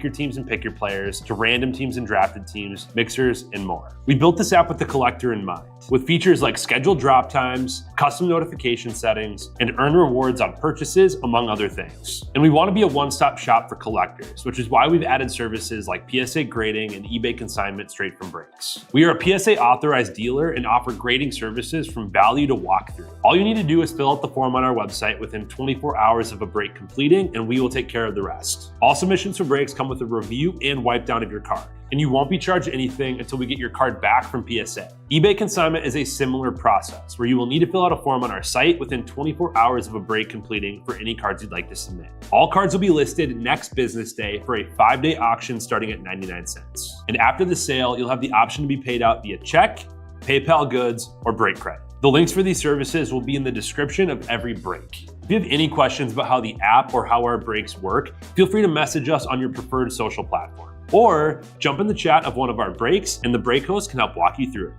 your teams and pick your players, to random teams and drafted teams, mixers, and more. We built this app with the collector in mind, with features like scheduled drop times, custom notification settings, and earn rewards on purchases, among other things. And we want to be a one-stop shop for collectors, which is why we've added services like PSA grading and eBay consignment straight from breaks. We are a PSA authorized dealer and offer grading services from value to walkthrough. All you need to do is fill out the form on our website within 24 hours of a break completing, and we will take care of the rest. All submissions for breaks come with a review and wipe down of your card, and you won't be charged anything until we get your card back from PSA. eBay consignment is a similar process where you will need to fill out a form on our site within 24 hours of a break completing for any cards you'd like to submit. All cards will be listed next business day for a 5-day auction starting at 99 cents. And after the sale, you'll have the option to be paid out via check, PayPal goods, or break credit. The links for these services will be in the description of every break. If you have any questions about how the app or how our breaks work, feel free to message us on your preferred social platform. Or jump in the chat of one of our breaks and the break host can help walk you through it.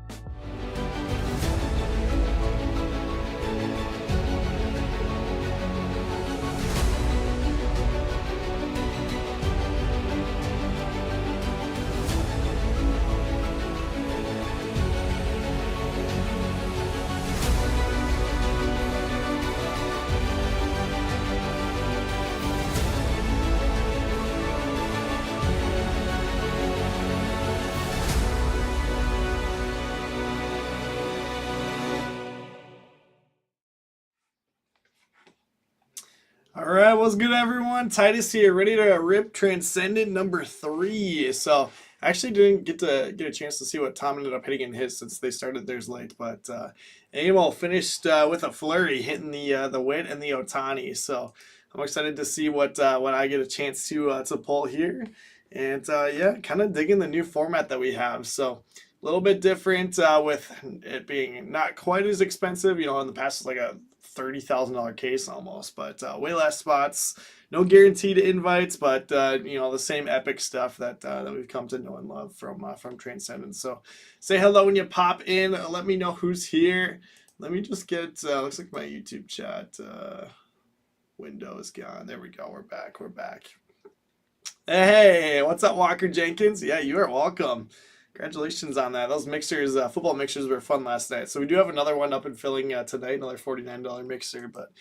All right, what's good, everyone? Titus here, ready to rip Transcendent number 3. So I actually didn't get a chance to see what Tom ended up hitting in his since they started theirs late, but Amol finished with a flurry, hitting the Wit and the Otani. So I'm excited to see what I get a chance to pull here, and yeah, kind of digging the new format that we have. So a little bit different with it being not quite as expensive. You know, in the past it's like a $30,000 case almost, but way less spots, no guaranteed invites, but you know, the same epic stuff that we've come to know and love from Transcendent. So say hello when you pop in. Let me know who's here. Let me just get looks like my YouTube chat window is gone. There we go. We're back. Hey, what's up, Walker Jenkins? Yeah, you are welcome. Congratulations on that. Those mixers, football mixers, were fun last night. So we do have another one up and filling tonight, another $49 mixer, but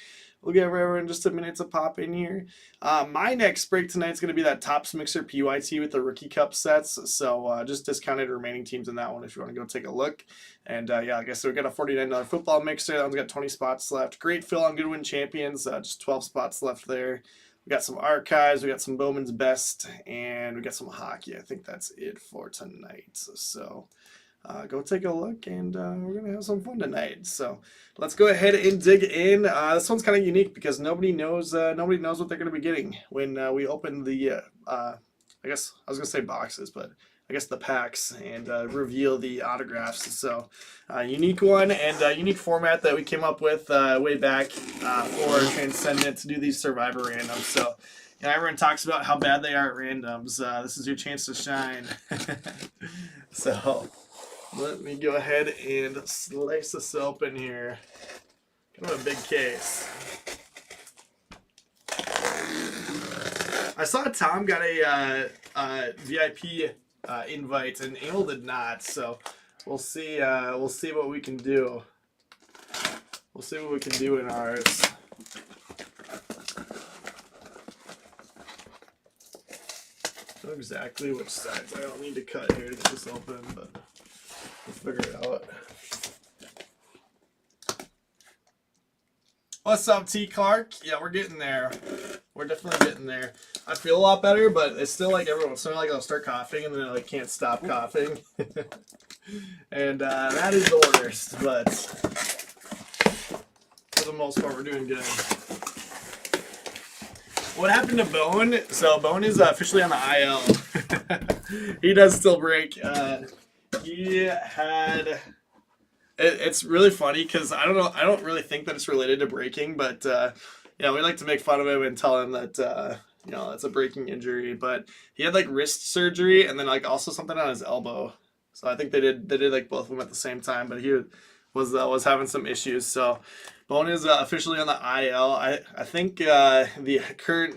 we'll give everyone just a minute to pop in here. My next break tonight is going to be that Topps Mixer PYT with the Rookie Cup sets. So just discounted remaining teams in that one if you want to go take a look. And yeah, I guess we got a $49 football mixer. That one's got 20 spots left. Great fill on Goodwin Champions, just 12 spots left there. We got some archives, we got some Bowman's Best, and we got some hockey. I think that's it for tonight. So go take a look, and we're going to have some fun tonight. So let's go ahead and dig in. This one's kind of unique because nobody knows what they're going to be getting when we open the, I guess I was going to say boxes, but I guess the packs, and reveal the autographs. So unique one, and unique format that we came up with way back for Transcendent to do these Survivor randoms. So yeah, everyone talks about how bad they are at randoms. This is your chance to shine. So let me go ahead and slice this open here. Kind of a big case. I saw Tom got a VIP invite, and Emil did not, so we'll see what we can do. We'll see what we can do in ours. Not exactly which sides I don't need to cut here to get this open, but we'll figure it out. What's up, T. Clark? Yeah, we're getting there. We're definitely getting there. I feel a lot better, but it's still like every once in a while, like I'll start coughing and then I like can't stop coughing. And that is the worst, but for the most part, we're doing good. What happened to Bone? So Bone is officially on the IL. He does still break. He had... It's really funny because I don't know. I don't really think that it's related to breaking, but yeah, we like to make fun of him and tell him that you know, it's a breaking injury. But he had like wrist surgery and then like also something on his elbow. So I think they did like both of them at the same time. But he was having some issues. So Bone is officially on the IL. I think the current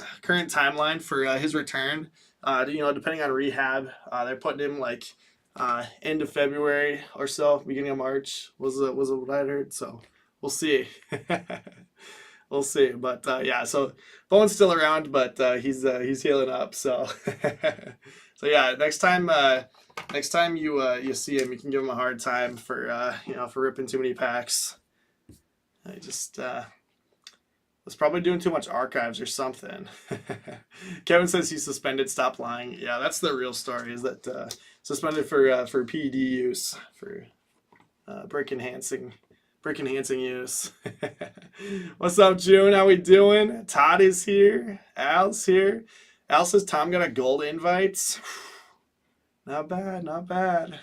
timeline for his return You know, depending on rehab, they're putting him like end of February or so, beginning of March was what I heard. So we'll see. We'll see. But yeah, so Bowen's still around, but he's healing up. So so yeah, next time you see him, you can give him a hard time for you know, for ripping too many packs. I just was probably doing too much archives or something. Kevin says he's suspended. Stop lying. Yeah, that's the real story. Is that suspended for PD use, for brick enhancing use. What's up, June? How we doing? Todd is here. Al's here. Al says Tom got a gold invite. Not bad, not bad.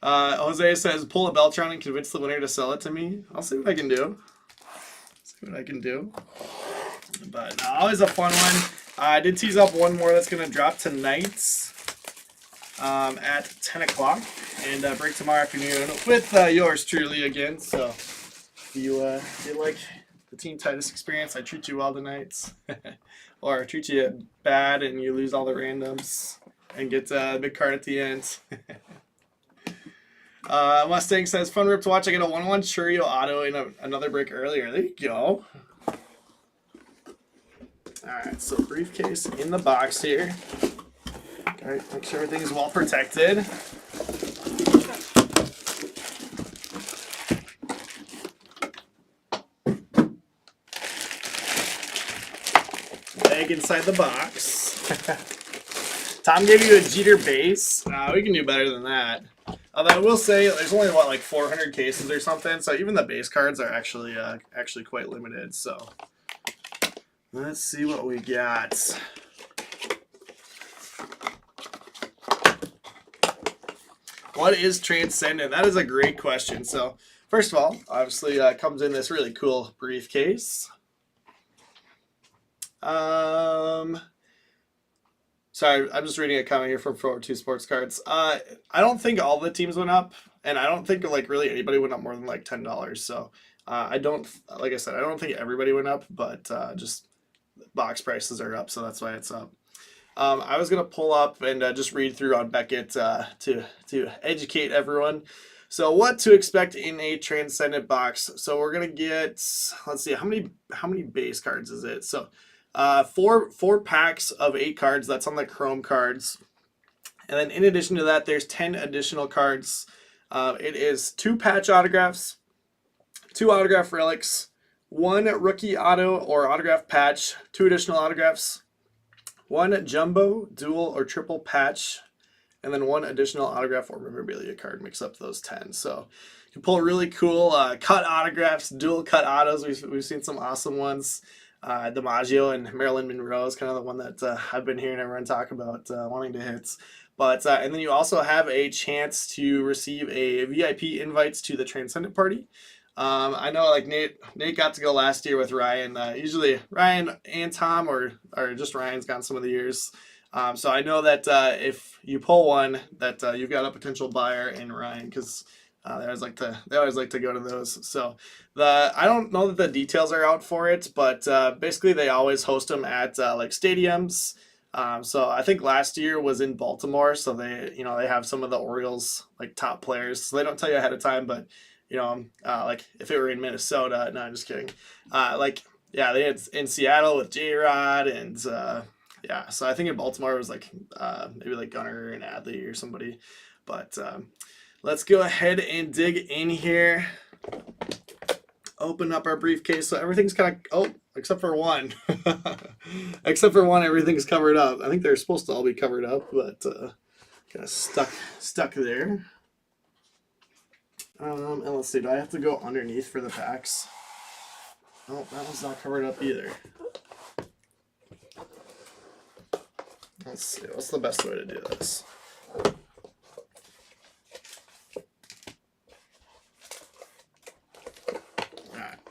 Jose says pull a Beltron and convince the winner to sell it to me. I'll see what I can do. But always a fun one. I did tease up one more that's gonna drop tonight at 10 o'clock and break tomorrow afternoon with yours truly again. So if you like the Team Titus experience, I treat you well tonight, or I treat you bad and you lose all the randoms and get a big card at the end. Mustang says, fun rip to watch. I get a 1-1 Churio auto in another break earlier. There you go. Alright, so briefcase in the box here. Alright, make sure everything is well protected. Bag inside the box. Tom gave you a Jeter base. We can do better than that. Although I will say there's only what, like 400 cases or something, so even the base cards are actually quite limited. So let's see what we got. What is Transcendent? That is a great question. So first of all, obviously comes in this really cool briefcase. Sorry, I'm just reading a comment here from 402 Sports Cards. I don't think all the teams went up, and I don't think like really anybody went up more than like $10. So I don't, like I said, I don't think everybody went up, but just box prices are up, so that's why it's up. I was gonna pull up and just read through on Beckett to educate everyone. So what to expect in a Transcendent box? So we're gonna get, let's see, how many base cards is it? So four packs of 8 cards. That's on the Chrome cards. And then in addition to that, there's 10 additional cards. It is 2 patch autographs, 2 autograph relics, 1 rookie auto or autograph patch, 2 additional autographs, 1 jumbo, dual, or triple patch, and then 1 additional autograph or memorabilia card. Mix up those 10. So you can pull really cool cut autographs, dual cut autos. We've seen some awesome ones. DiMaggio and Marilyn Monroe is kind of the one that I've been hearing everyone talk about wanting to hit. But and then you also have a chance to receive a VIP invites to the Transcendent party. I know like Nate got to go last year with Ryan. Usually Ryan and Tom or just Ryan's gone some of the years. So I know that if you pull one that you've got a potential buyer in Ryan, because they always like to go to those. So I don't know that the details are out for it, but basically they always host them at like stadiums. So I think last year was in Baltimore, so they have some of the Orioles like top players. So they don't tell you ahead of time, but like if it were in Minnesota, no, I'm just kidding. They had in Seattle with J-Rod and yeah, so I think in Baltimore it was like maybe like Gunnar and Adley or somebody, but let's go ahead and dig in here. Open up our briefcase. So everything's kind of, except for one. Except for one, everything's covered up. I think they're supposed to all be covered up, but kind of stuck there. And let's see, do I have to go underneath for the packs? Oh, that one's not covered up either. Let's see, what's the best way to do this?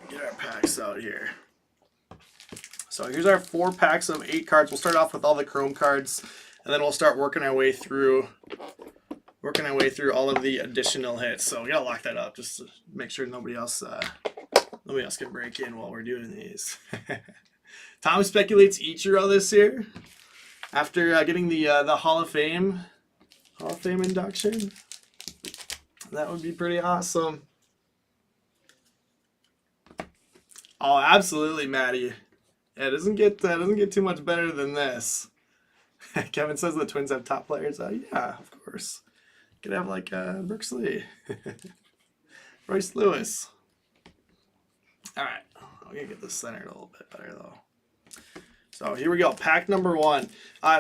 Get our packs out here. So here's our 4 packs of 8 cards. We'll start off with all the Chrome cards, and then we'll start working our way through all of the additional hits. So we gotta lock that up just to make sure nobody else can break in while we're doing these. Tom speculates Ichiro this year. after getting the Hall of Fame induction. That would be pretty awesome. Oh, absolutely, Maddie. Yeah, it doesn't get too much better than this. Kevin says the Twins have top players. Yeah, of course. Could have like Brooks Lee, Royce Lewis. All right, I'm gonna get this centered a little bit better though. So here we go, pack number 1.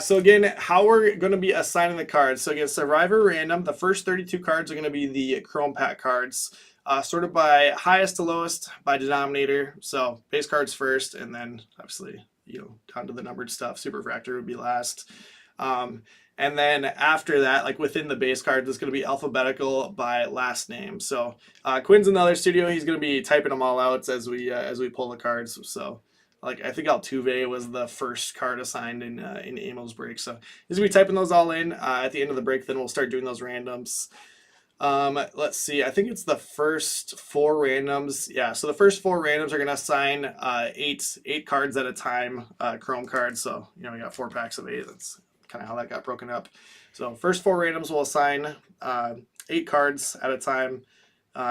So again, how we're going to be assigning the cards. So again, Survivor Random, the first 32 cards are going to be the Chrome Pack cards, sorted by highest to lowest by denominator. So base cards first, and then obviously, down to the numbered stuff. Superfractor would be last. And then after that, like within the base cards, it's going to be alphabetical by last name. So Quinn's in the other studio. He's going to be typing them all out as we pull the cards. So like I think Altuve was the first card assigned in Amo's break. So he's going to be typing those all in at the end of the break. Then we'll start doing those randoms. Let's see. I think it's the first 4 randoms. Yeah, so the first 4 randoms are going to assign 8 cards at a time, Chrome cards. So, we got 4 packs of 8. That's kind of how that got broken up. So first 4 randoms will assign 8 cards at a time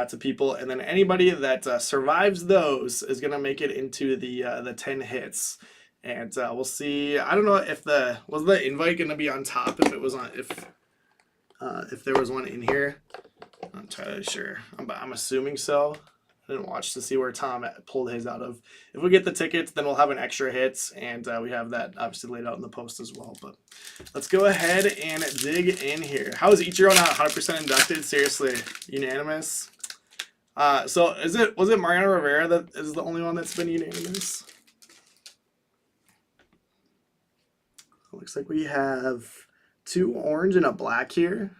to people, and then anybody that survives those is going to make it into the 10 hits. And we'll see. I don't know if was the invite going to be on top if it was on if there was one in here. I'm not entirely sure. I'm assuming so. I didn't watch to see where Tom pulled his out of. If we get the tickets, then we'll have an extra hits, and we have that obviously laid out in the post as well. But let's go ahead and dig in here. How is Ichiro not 100% inducted? Seriously, unanimous. So was it Mariano Rivera that is the only one that's been unanimous? It looks like we have 2 orange and a black here.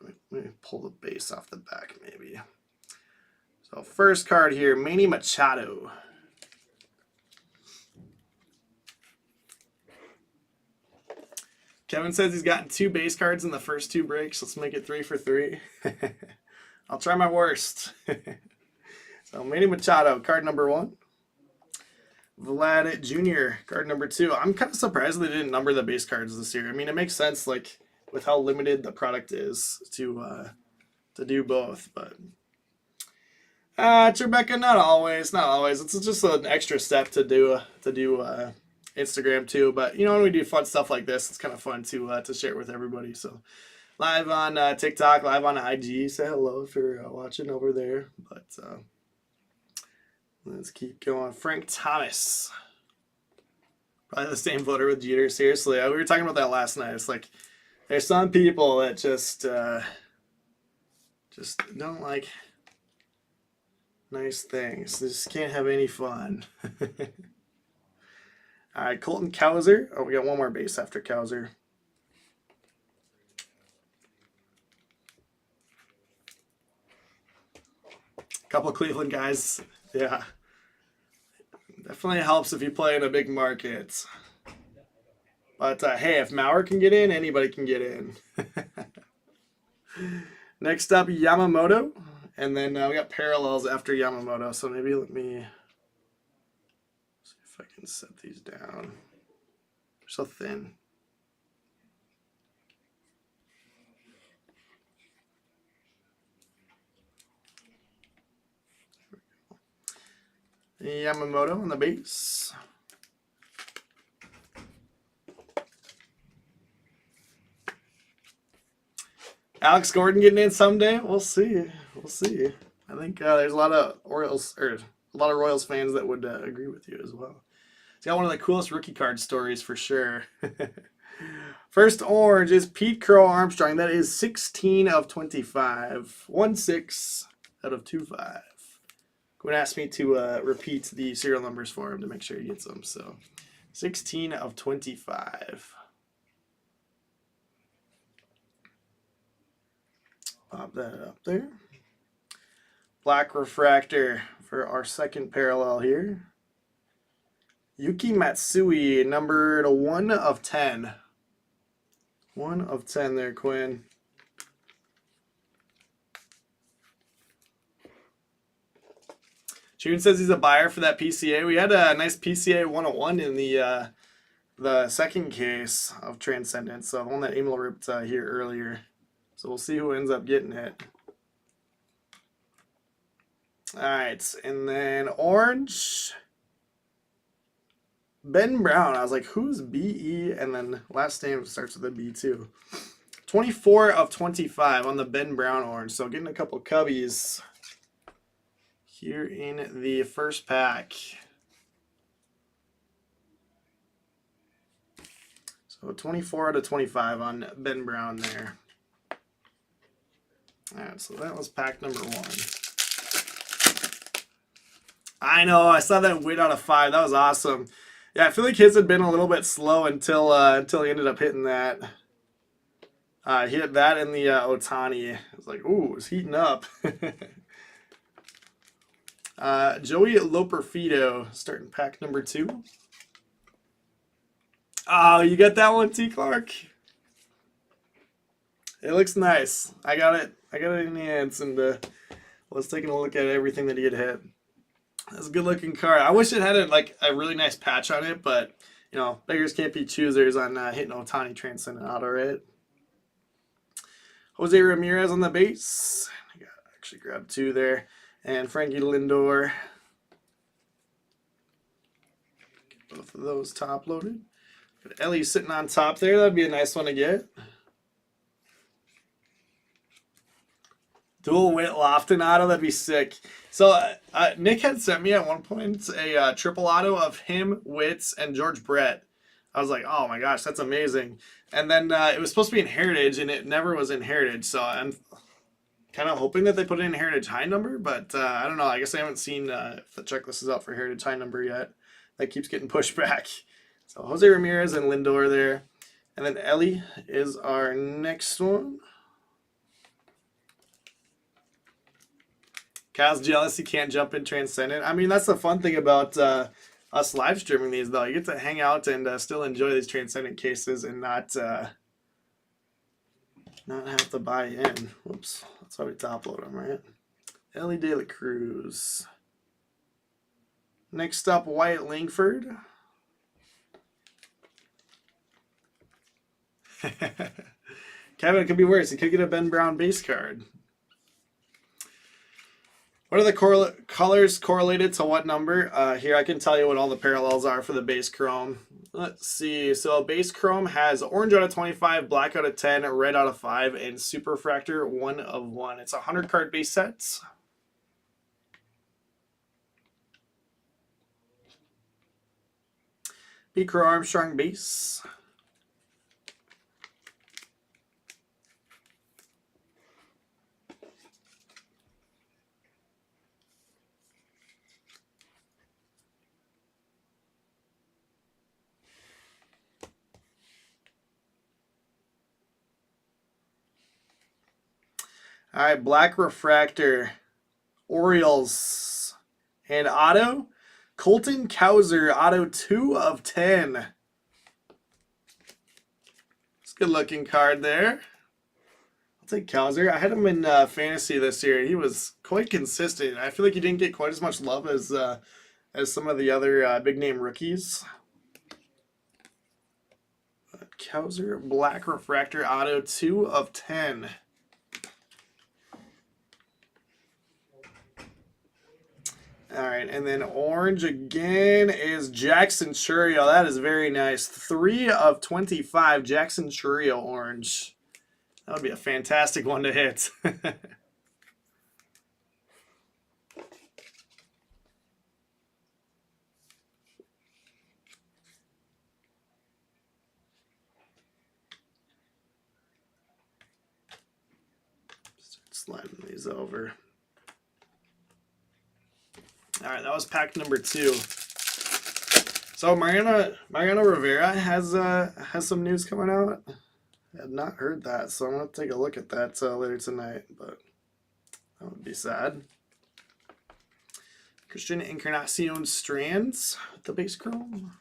Let me pull the base off the back maybe. So first card here, Manny Machado. Kevin says he's gotten 2 base cards in the first 2 breaks. Let's make it 3 for 3. I'll try my worst. So Manny Machado, card number 1. Vlad Jr., card number 2. I'm kind of surprised they didn't number the base cards this year. I mean, it makes sense, like, with how limited the product is to do both, but Trebecca, not always. It's just an extra step to do Instagram too. But when we do fun stuff like this, it's kind of fun to share with everybody. So live on TikTok, live on IG. Say hello if you're watching over there. But let's keep going. Frank Thomas, probably the same voter with Jeter. Seriously, we were talking about that last night. It's like there's some people that just don't like nice things. They just can't have any fun. All right, Colton Cowser. Oh, we got one more base after Cowser. Couple Cleveland guys. Yeah. Definitely helps if you play in a big market. But hey, if Mauer can get in, anybody can get in. Next up, Yamamoto. And then we got parallels after Yamamoto. So maybe let me see if I can set these down. They're so thin. Yamamoto on the base. Alex Gordon getting in someday. We'll see. I think there's a lot of Royals fans that would agree with you as well. He's got one of the coolest rookie card stories for sure. First orange is Pete Crow Armstrong. That is 16 of 25. 1/6 out of 25. Gwen asked me to repeat the serial numbers for him to make sure he gets them. So 16 of 25. Pop that up there. Black refractor for our second parallel here. Yuki Matsui, numbered 1 of 10. 1 of 10 there, Quinn. June says he's a buyer for that PCA. We had a nice PCA 101 in the the second case of Transcendent, so the one that Emil ripped here earlier. So we'll see who ends up getting it. All right, and then orange. Ben Brown. I was like, who's BE? And then last name starts with a B too. 24 of 25 on the Ben Brown orange. So getting a couple cubbies here in the first pack. So 24 out of 25 on Ben Brown there. All right, so that was pack number 1. I know, I saw that win out of 5. That was awesome. Yeah, I feel like his had been a little bit slow until he ended up hitting that. He hit that in the Otani. I was like, ooh, it's heating up. Joey Loperfido starting pack number 2. Oh, you got that one, T. Clark? It looks nice. I got it in the hands, and was taking a look at everything that he had hit. That's a good looking card. I wish it had a really nice patch on it, but you know, beggars can't be choosers on hitting Otani Transcendent auto, right? Jose Ramirez on the base. I actually grabbed 2 there. And Frankie Lindor. Get both of those top loaded. Got Ellie sitting on top there. That'd be a nice one to get. Dual Whit Lofton auto, that'd be sick. So Nick had sent me at one point a triple auto of him, Witts, and George Brett. I was like, oh my gosh, that's amazing. And then it was supposed to be in Heritage, and it never was in Heritage. So I'm kind of hoping that they put it in Heritage high number, but I don't know. I guess I haven't seen if the checklist is out for Heritage high number yet. That keeps getting pushed back. So Jose Ramirez and Lindor there. And then Ellie is our next one. Kyle's jealous he can't jump in Transcendent. I mean, that's the fun thing about us live streaming these, though. You get to hang out and still enjoy these Transcendent cases and not have to buy in. Whoops. That's why we top load them, right? Ellie De La Cruz. Next up, Wyatt Langford. Kevin, it could be worse. He could get a Ben Brown base card. What are the colors correlated to what number? Here, I can tell you what all the parallels are for the base chrome. Let's see. So base chrome has orange out of 25, black out of 10, red out of 5, and super refractor 1 of 1. It's a 100 card base set. B. Crow Armstrong base. All right, black refractor, Orioles, and auto, Colton Cowser, auto 2 of 10. It's a good looking card there. I'll take Cowser. I had him in fantasy this year. He was quite consistent. I feel like he didn't get quite as much love as some of the other big name rookies. Cowser, black refractor, auto 2 of 10. All right, and then orange again is Jackson Chourio. That is very nice. 3 of 25, Jackson Chourio orange. That would be a fantastic one to hit. Start sliding these over. All right, that was pack number 2. So Mariano Rivera has some news coming out. I had not heard that, so I'm gonna take a look at that later tonight. But that would be sad. Christian Encarnacion Strands with the base chrome.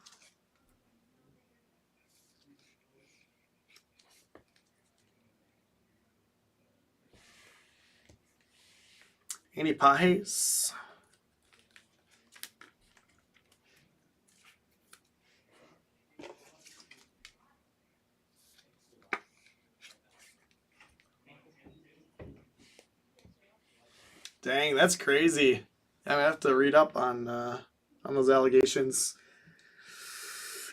Andy Pajes. Dang, that's crazy. I have to read up on those allegations.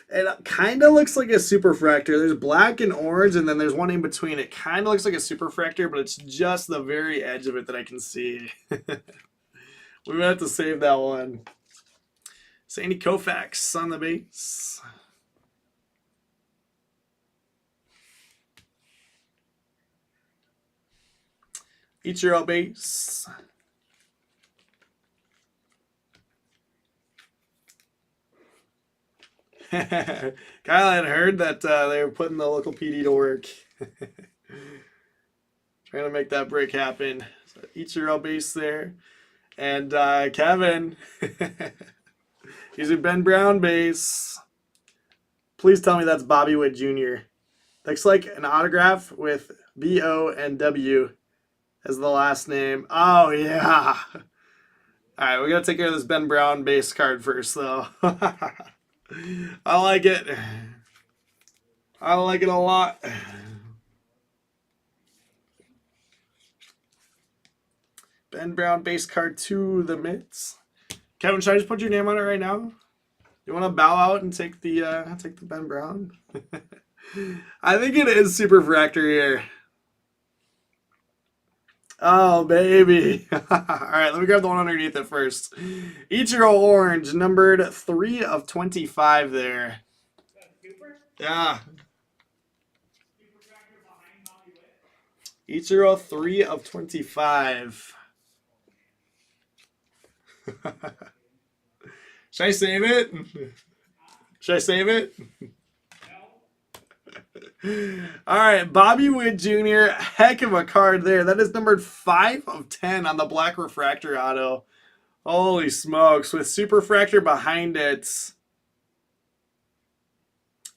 It kind of looks like a superfractor. There's black and orange, and then there's one in between. It kind of looks like a superfractor, but it's just the very edge of it that I can see. We might have to save that one. Sandy Koufax on the base. Ichiro base. Kyle had heard that they were putting the local PD to work. Trying to make that break happen. So Ichiro base there. And Kevin, he's a Ben Brown base. Please tell me that's Bobby Witt Jr. Looks like an autograph with B-O and W as the last name. Oh, yeah. All right, we got to take care of this Ben Brown base card first, though. I like it. I like it a lot. Ben Brown base card to the mitts. Kevin, should I just put your name on it right now? You want to bow out and take the Ben Brown? I think it is superfractor here. Oh, baby. All right, let me grab the one underneath it first. Ichiro orange, numbered 3 of 25 there. Yeah. Ichiro 3 of 25. Should I save it? Should I save it? All right, Bobby Witt Jr. Heck of a card there. That is numbered 5 of 10 on the black refractor auto. Holy smokes, with superfractor behind it.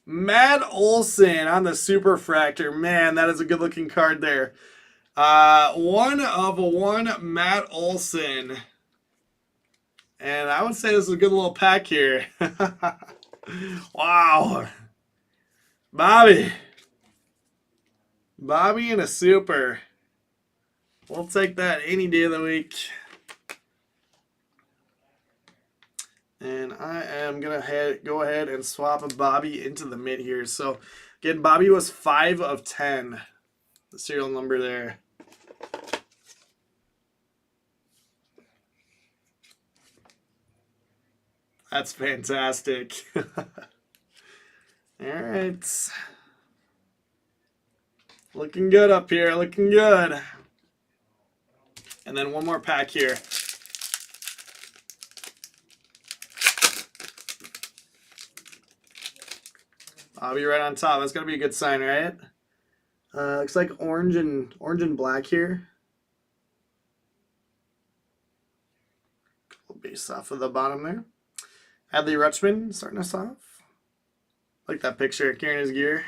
Matt Olson on the superfractor. Man, that is a good looking card there. 1 of 1 Matt Olson. And I would say this is a good little pack here. Wow. Bobby and a super. We'll take that any day of the week. And I am going to go ahead and swap Bobby into the mid here. So, again, Bobby was 5 of 10. The serial number there. That's fantastic. All right. Looking good up here. Looking good. And then one more pack here. I'll be right on top. That's gonna be a good sign, right? Looks like orange and black here. Couple base off of the bottom there. Adley Rutschman starting us off. Like that picture carrying his gear.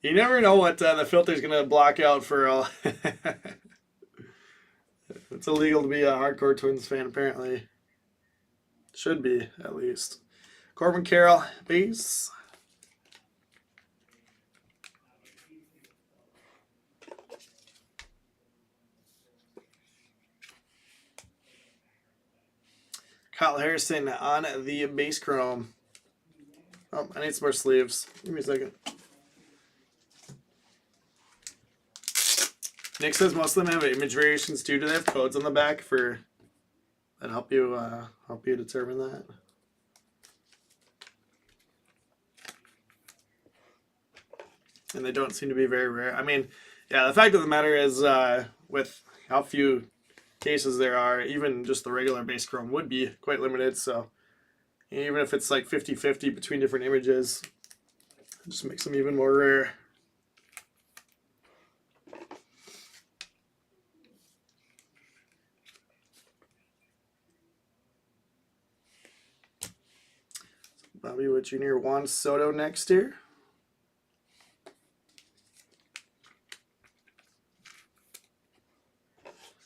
You never know what the filter's going to block out for all. It's illegal to be a hardcore Twins fan, apparently. Should be, at least. Corbin Carroll, base. Kyle Harrison on the base chrome. Oh, I need some more sleeves. Give me a second. Nick says most of them have image variations too. Do they have codes on the back for that help you determine that? And they don't seem to be very rare. I mean, yeah, the fact of the matter is with how few cases there are, even just the regular base chrome would be quite limited. So even if it's like 50-50 between different images, it just makes them even more rare. Bobby Witt Jr. Juan Soto next here.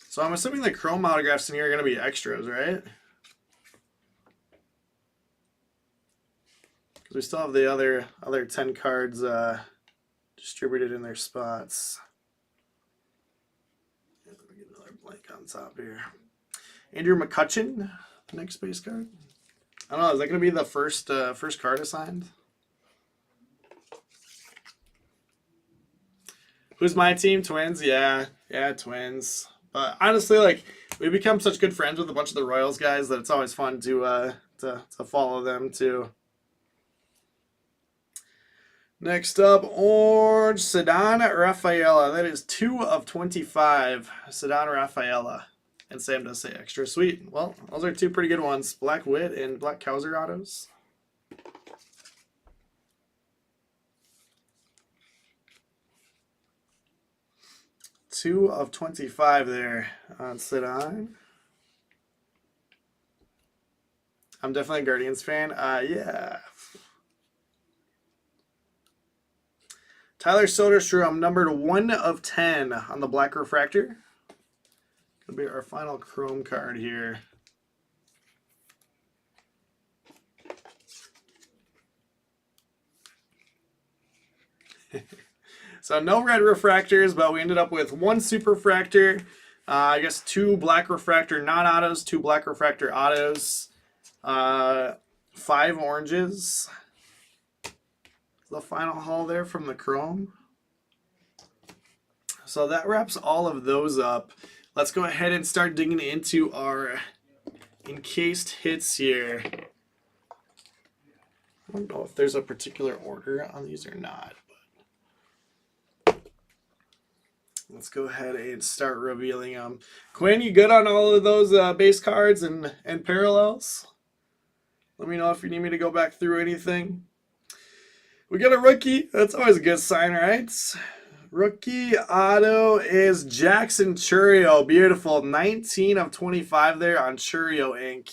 So I'm assuming the chrome autographs in here are going to be extras, right? We still have the other 10 cards distributed in their spots. Let me get another blank on top here. Andrew McCutcheon, next base card. I don't know. Is that going to be the first card assigned? Who's my team? Twins. Yeah, Twins. But honestly, like, we become such good friends with a bunch of the Royals guys that it's always fun to follow them too. Next up, orange Ceddanne Rafaela. That is 2 of 25. Ceddanne Rafaela. And Sam does say extra sweet. Well, those are 2 pretty good ones. Black Witt and Black Kowser autos. Two of 25 there on Ceddanne. I'm definitely a Guardians fan. Yeah. Tyler Soderstrom, numbered 1 of 10 on the Black Refractor. Gonna be our final chrome card here. So no red refractors, but we ended up with 1 super refractor. I guess 2 black refractor non-autos, 2 black refractor autos, 5 oranges. The final haul there from the chrome. So that wraps all of those up. Let's go ahead and start digging into our encased hits here. I don't know if there's a particular order on these or not. But let's go ahead and start revealing them. Quinn, you good on all of those base cards and parallels? Let me know if you need me to go back through anything. We got a rookie. That's always a good sign, right? Rookie auto is Jackson Chourio. Beautiful. 19 of 25 there on Chourio ink.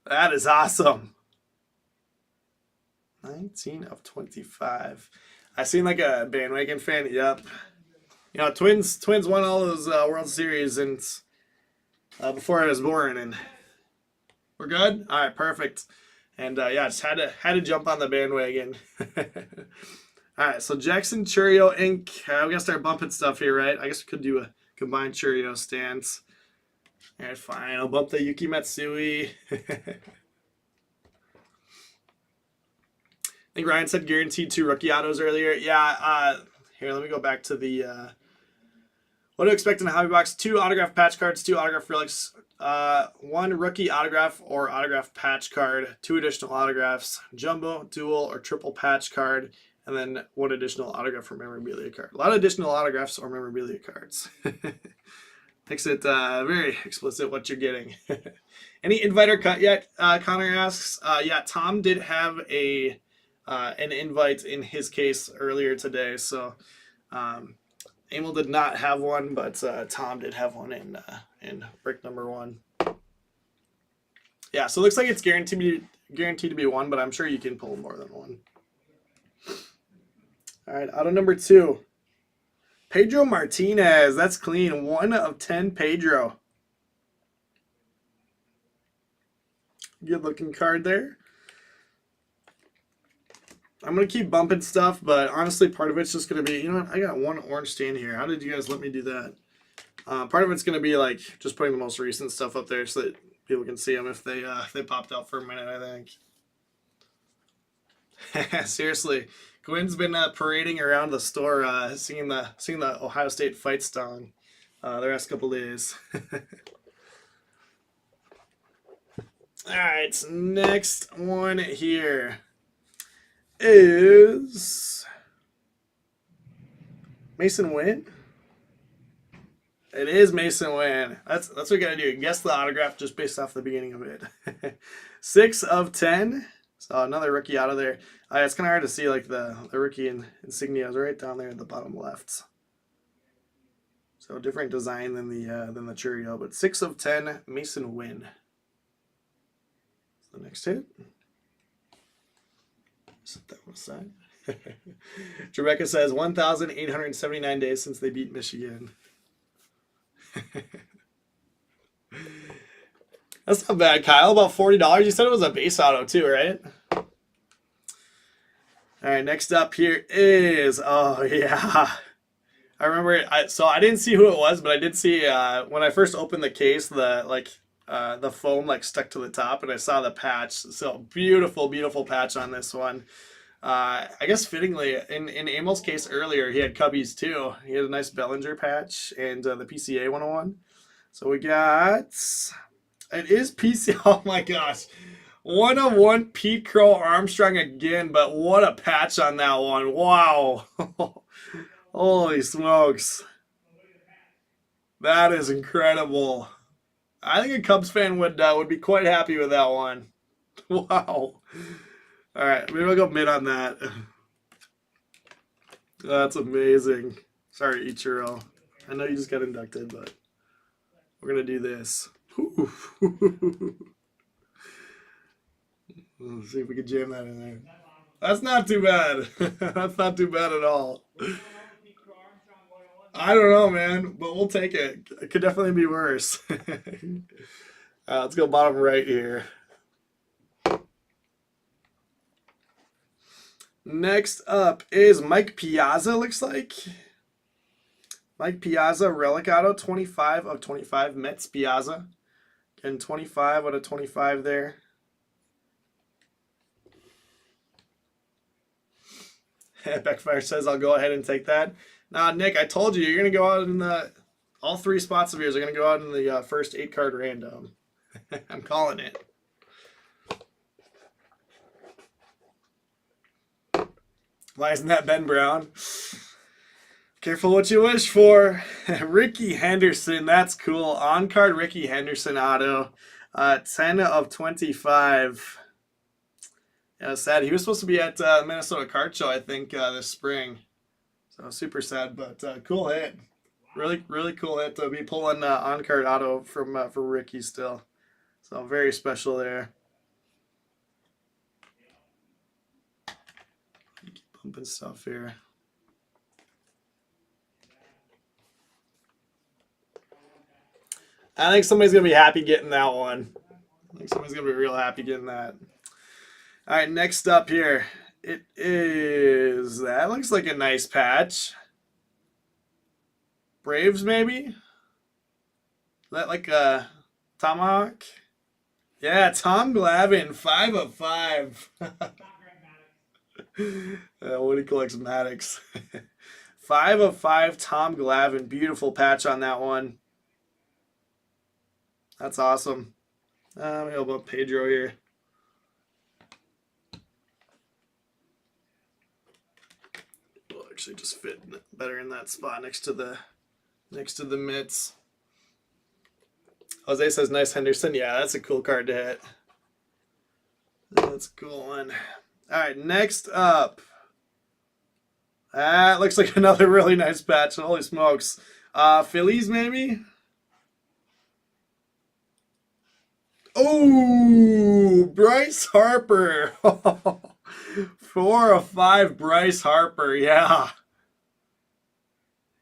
That is awesome. 19 of 25. I seem like a bandwagon fan. Yep. You know, Twins won all those World Series and before I was born, and we're good. All right, perfect. And yeah, just had to jump on the bandwagon. All right, so Jackson Chourio ink. We gotta start bumping stuff here, right? I guess we could do a combined Chourio stance. All right, fine. I'll bump the Yuki Matsui. I think Ryan said guaranteed 2 rookie autos earlier. Yeah. Here, let me go back to the what to expect in a hobby box. 2 autograph patch cards, 2 autograph relics, 1 rookie autograph or autograph patch card, 2 additional autographs, jumbo, dual, or triple patch card, and then 1 additional autograph or memorabilia card. A lot of additional autographs or memorabilia cards. Makes it very explicit what you're getting. Any invite or cut yet? Connor asks. Yeah, Tom did have an invite in his case earlier today, so Emil did not have one, but Tom did have one in brick number 1. Yeah, so it looks like it's guaranteed to be 1, but I'm sure you can pull more than 1. All right, auto number 2. Pedro Martinez. That's clean. 1 of 10 Pedro. Good looking card there. I'm going to keep bumping stuff, but honestly, part of it's just going to be, you know what, I got 1 orange stand here. How did you guys let me do that? Part of it's going to be like just putting the most recent stuff up there so that people can see them if they popped out for a minute, I think. Seriously, Gwen's been parading around the store singing the Ohio State fight song the last couple days. All right, next one here is Mason Wynn. It is Mason Wynn. That's what we gotta do. Guess the autograph just based off the beginning of it. 6 of 10. So another rookie out of there. It's kind of hard to see like the rookie insignias right down there at the bottom left. So different design than the Chourio, but 6 of 10 Mason Wynn. The next hit. Set that one aside. Rebecca says 1,879 days since they beat Michigan. That's not bad, Kyle. About $40. You said it was a base auto too, right? All right, next up here is, oh yeah. I remember so I didn't see who it was, but I did see when I first opened the case, the foam like stuck to the top, and I saw the patch. So beautiful, beautiful patch on this one. I guess fittingly, in Emil's case earlier, he had Cubbies too. He had a nice Bellinger patch and the PCA 101. So we got, it is PC. Oh my gosh. 101 Pete Crow Armstrong again, but what a patch on that one. Wow. Holy smokes. That is incredible. I think a Cubs fan would be quite happy with that one. Wow. All right, maybe I'll go mid on that. That's amazing. Sorry, Ichiro. I know you just got inducted, but we're going to do this. Let's see if we can jam that in there. That's not too bad. That's not too bad at all. I don't know, man, but we'll take it. It could definitely be worse. Let's go bottom right here. Next up is Mike Piazza, looks like. Mike Piazza, Relic Auto, 25 of 25. Mets Piazza. And 25 out of 25 there. Beckfire says, I'll go ahead and take that. Nah, Nick, I told you, you're going to go out in all three spots of yours are going to go out in the first 8-card random. I'm calling it. Why isn't that Ben Brown? Careful what you wish for. Ricky Henderson, that's cool. On-card Ricky Henderson auto. 10 of 25. Yeah, sad. He was supposed to be at Minnesota Card Show, I think, this spring. So super sad, but cool hit. Really, really cool hit to be pulling on-card auto from for Ricky still. So very special there. Keep pumping stuff here. I think somebody's going to be happy getting that one. I think somebody's going to be real happy getting that. All right, next up here. It is, that looks like a nice patch. Braves, maybe? Is that like a Tomahawk? Yeah, Tom Glavine, 5 of 5. Woody collects Maddox. 5 of 5, Tom Glavine. Beautiful patch on that one. That's awesome. Let me open up Pedro here. Will actually just fit better in that spot next to the mitts. Jose says, nice Henderson. Yeah, that's a cool card to hit. That's a cool one. All right, next up. That looks like another really nice patch. Holy smokes. Phillies, maybe? Oh, Bryce Harper. 4 of 5, Bryce Harper. Yeah.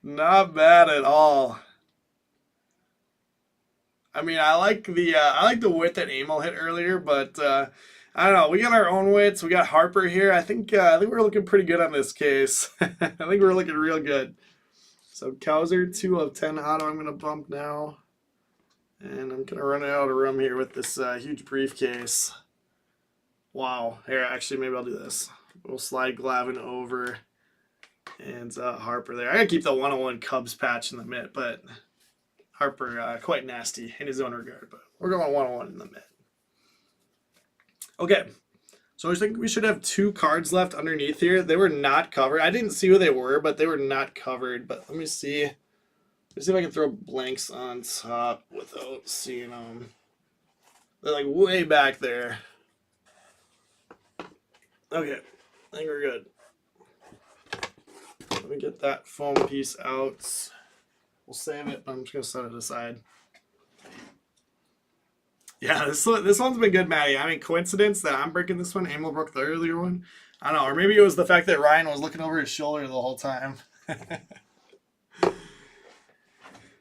Not bad at all. I mean, I like the width that Emil hit earlier, but I don't know. We got our own widths. We got Harper here. I think we're looking pretty good on this case. I think we're looking real good. So Kowser, 2 of 10 auto. I'm gonna bump now, and I'm gonna run out of room here with this huge briefcase. Wow. Here, actually, maybe I'll do this. We'll slide Glavine over, and Harper there. I gotta keep the 101 Cubs patch in the mitt, but Harper quite nasty in his own regard. But we're going 101 in the mitt. Okay, so I think we should have 2 cards left underneath here. They were not covered. I didn't see who they were, but they were not covered. But let me see. Let's see if I can throw blanks on top without seeing them. They're like way back there. Okay, I think we're good. Let me get that foam piece out. We'll save it. I'm just going to set it aside. Yeah, this one's been good, Maddie. I mean, coincidence that I'm breaking this one. Emil broke the earlier one. I don't know. Or maybe it was the fact that Ryan was looking over his shoulder the whole time.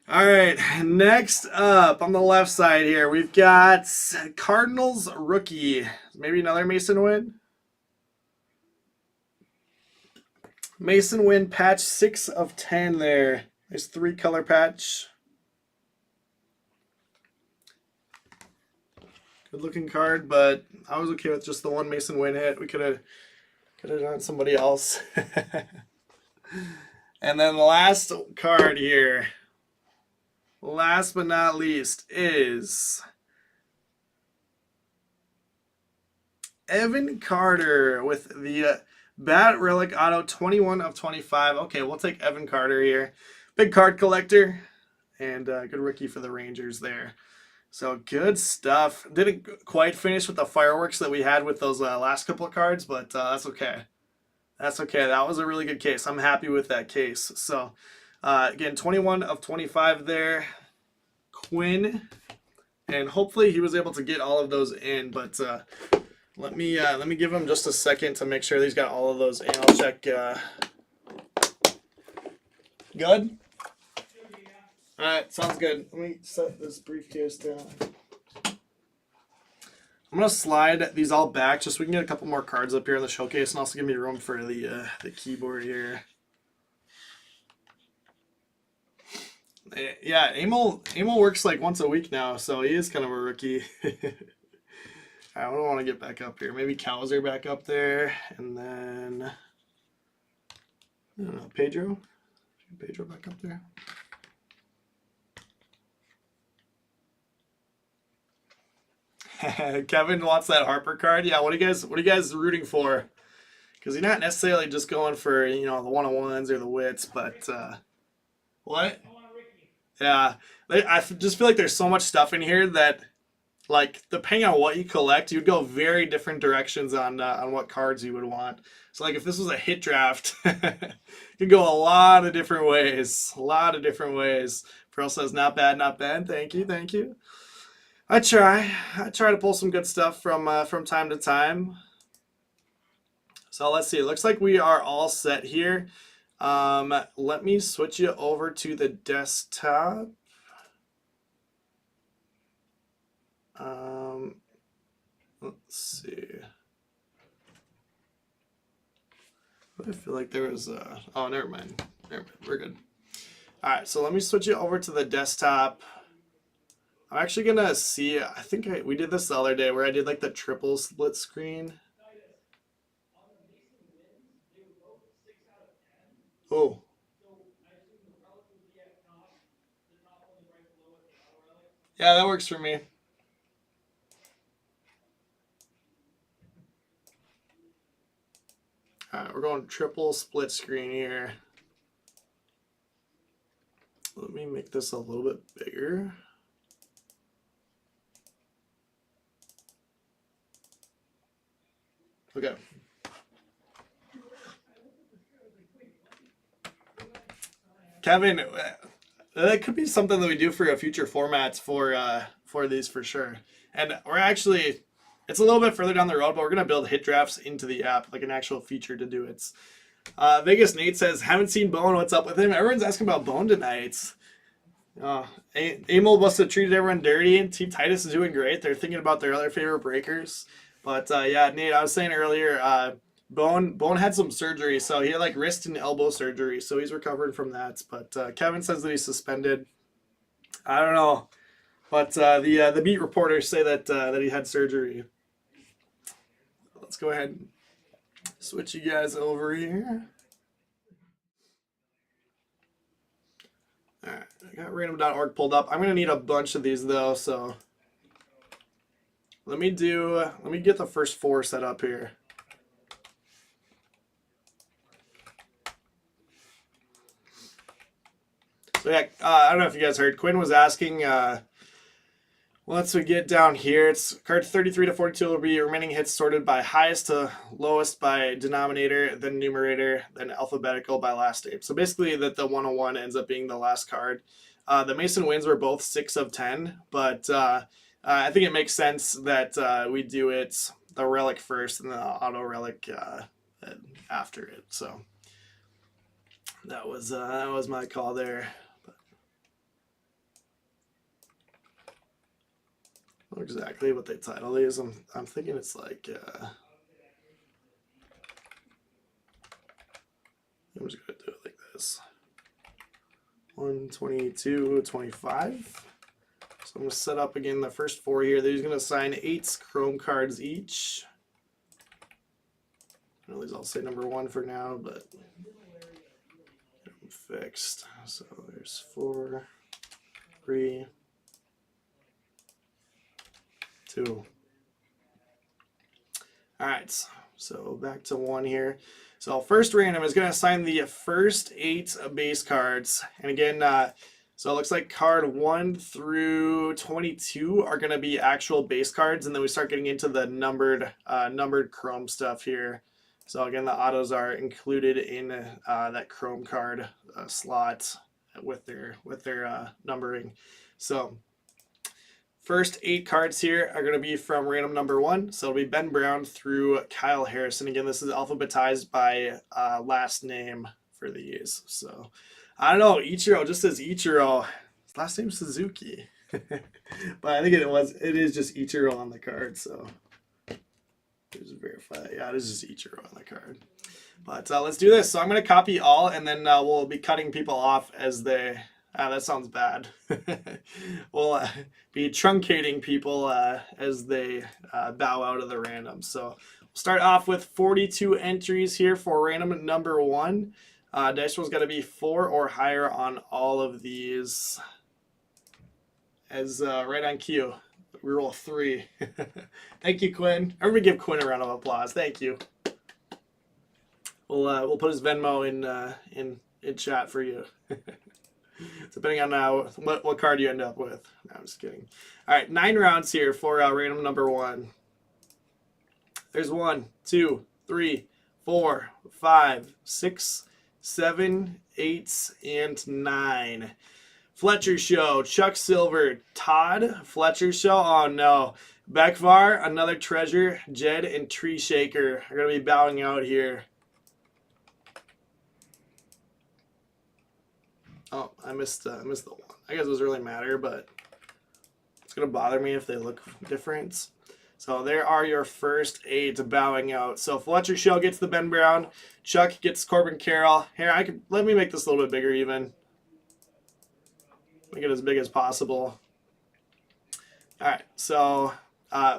All right, next up on the left side here, we've got Cardinals rookie. Maybe another Mason win? Mason Wynn patch 6 of 10 there. Nice 3-color patch. Good looking card, but I was okay with just the one Mason Wynn hit. We could have done somebody else. And then the last card here, last but not least, is Evan Carter with the Bat Relic Auto 21 of 25. Okay, we'll take Evan Carter here. Big card collector and good rookie for the Rangers there. So good stuff. Didn't quite finish with the fireworks that we had with those last couple of cards, but that's okay. That's okay. That was a really good case. I'm happy with that case. So again, 21 of 25 there. Quinn, and hopefully he was able to get all of those in, but let me give him just a second to make sure that he's got all of those in. I'll check. Good? All right, sounds good. Let me set this briefcase down. I'm going to slide these all back just so we can get a couple more cards up here in the showcase and also give me room for the keyboard here. Yeah, Emil works like once a week now, so he is kind of a rookie. I don't want to get back up here. Maybe Kowser back up there, and then I don't know, Pedro back up there. Kevin wants that Harper card. Yeah, what are you guys rooting for? Because you're not necessarily just going for, you know, the 101s or the wits, but what? Yeah, I just feel like there's so much stuff in here that, like, depending on what you collect, you'd go very different directions on what cards you would want. So, like, if this was a hit draft, you could go a lot of different ways. A lot of different ways. Pearl says, not bad, not bad. Thank you, thank you. I try to pull some good stuff from time to time. So let's see. It looks like we are all set here. Let me switch you over to the desktop. Let's see. I feel like there was oh, never mind. We're good. All right, so let me switch you over to the desktop. I'm actually gonna see. I think we did this the other day where I did like the triple split screen. Oh. Yeah, that works for me. All right, we're going triple split screen here. Let me make this a little bit bigger. Okay. Kevin, that could be something that we do for future formats for these for sure. And we're actually, it's a little bit further down the road, but we're gonna build hit drafts into the app, like an actual feature to do it. Vegas Nate says, haven't seen Bone. What's up with him? Everyone's asking about Bone tonight. Emil must have treated everyone dirty, and Team Titus is doing great. They're thinking about their other favorite breakers. But yeah, Nate, I was saying earlier, Bone had some surgery, so he had like wrist and elbow surgery, so he's recovering from that. But Kevin says that he's suspended. I don't know, but the beat reporters say that that he had surgery. Let's go ahead and switch you guys over here. All right, I got random.org pulled up. I'm gonna need a bunch of these though, so let me get the first 4 set up here. So yeah, I don't know if you guys heard. Quinn was asking. Once we get down here, it's card 33 to 42 will be remaining hits sorted by highest to lowest by denominator, then numerator, then alphabetical by last name. So basically, that the 101 ends up being the last card. The Mason wins were both 6 of 10, but I think it makes sense that we do it the relic first and the auto relic after it. So that was my call there. Exactly what they title these. I'm thinking it's like 1, 22, 25. So I'm going to set up again the first 4 here. They're going to assign 8 chrome cards each. At least I'll say number 1 for now, but I'm fixed. So there's 4, 3, 2. All right, so back to 1 here. So first random is going to assign the first 8 base cards. And again, so it looks like card 1 through 22 are going to be actual base cards, and then we start getting into the numbered chrome stuff here. So again, the autos are included in that chrome card slot with their numbering. So first 8 cards here are going to be from random number 1. So it'll be Ben Brown through Kyle Harrison. Again, this is alphabetized by last name for these. So I don't know, Ichiro just says Ichiro. His last name's Suzuki. But I think it is just Ichiro on the card. So just verify. Yeah, it is just Ichiro on the card. But let's do this. So I'm going to copy all, and then we'll be cutting people off as they... that sounds bad. We'll be truncating people as they bow out of the random. So we'll start off with 42 entries here for random number 1. Dice roll's got to be 4 or higher on all of these. As right on cue, we roll 3. Thank you, Quinn. Everybody give Quinn a round of applause. Thank you. We'll put his Venmo in chat for you. Depending on what card you end up with. No, I'm just kidding. All right, 9 rounds here for random number 1. There's 1, 2, 3, 4, 5, 6, 7, 8, and 9. Fletcher Show, Chuck Silver, Todd, Fletcher Show. Oh no. Beckvar, Another Treasure, Jed, and Tree Shaker are going to be bowing out here. Oh, I missed the 1. I guess it doesn't really matter, but it's going to bother me if they look different. So there are your first 8 bowing out. So Fletcher Show gets the Ben Brown. Chuck gets Corbin Carroll. Here, let me make this a little bit bigger even. Make it as big as possible. All right, so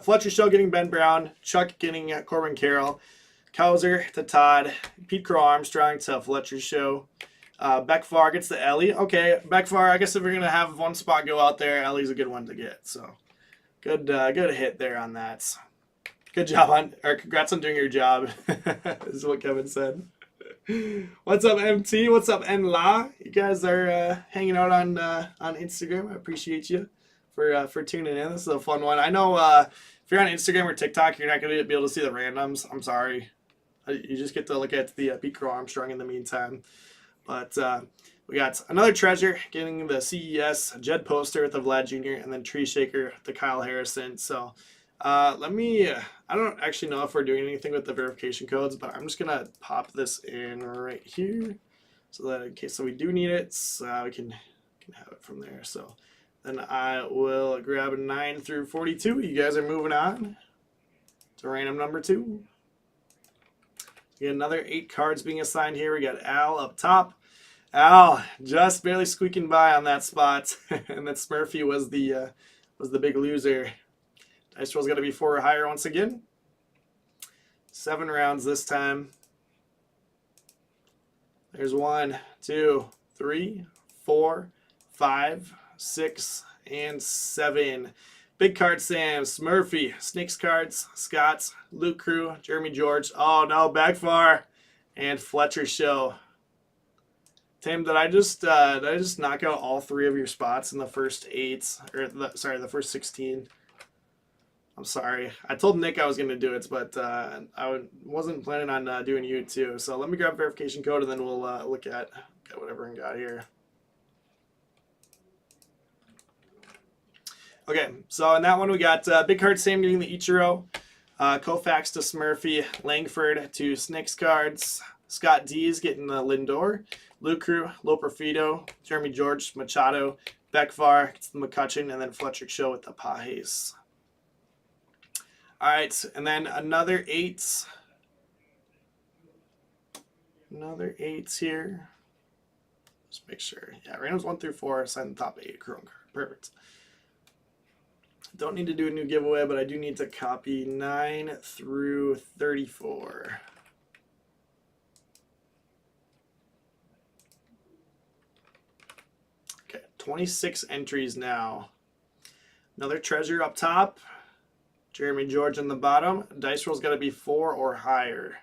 Fletcher Show getting Ben Brown. Chuck getting Corbin Carroll. Kauser to Todd. Pete Crow Armstrong to Fletcher Show. Beckvar gets the Ellie. Okay, Beckvar, I guess if you're going to have one spot go out there, Ellie's a good one to get. So good hit there on that. Good job congrats on doing your job, is what Kevin said. What's up, MT? What's up, Enla? You guys are hanging out on Instagram. I appreciate you for tuning in. This is a fun one. I know if you're on Instagram or TikTok, you're not going to be able to see the randoms. I'm sorry. You just get to look at the Pete Crow Armstrong in the meantime. But we got Another Treasure getting the CES, Jed Poster with the Vlad Jr., and then Tree Shaker to Kyle Harrison. So I don't actually know if we're doing anything with the verification codes, but I'm just going to pop this in right here so that in case we do need it, we can have it from there. So then I will grab 9 through 42. You guys are moving on to random number 2. We got another 8 cards being assigned here. We got Al up top. Al just barely squeaking by on that spot, and then Smurfy was the big loser. Dice roll's got to be 4 or higher once again. 7 rounds this time. There's 1, 2, 3, 4, 5, 6, and 7. Big card Sam, Smurfy, Snakes cards, Scott, Luke Crew, Jeremy George. Oh no, Beckvar, and Fletcher Show. Tim, did I just knock out all 3 of your spots in the first 8, or the first 16? I'm sorry. I told Nick I was going to do it, but I wasn't planning on doing you too. So let me grab verification code, and then we'll look at what everyone got here. Okay, so in that one we got Big Card Sam getting the Ichiro, Koufax to Smurfy, Langford to Snakes cards, Scott D's getting the Lindor, Luke Crew, Loperfido, Jeremy George, Machado, Beckvar gets the McCutcheon, and then Fletcher Show with the Pajes. All right, and then another 8. Another 8 here. Just make sure. Yeah, randoms 1 through 4, assign the top 8 Chrome card. Perfect. Don't need to do a new giveaway, but I do need to copy 9 through 34. Okay, 26 entries now. Another treasure up top. Jeremy George on the bottom. Dice roll's got to be 4 or higher.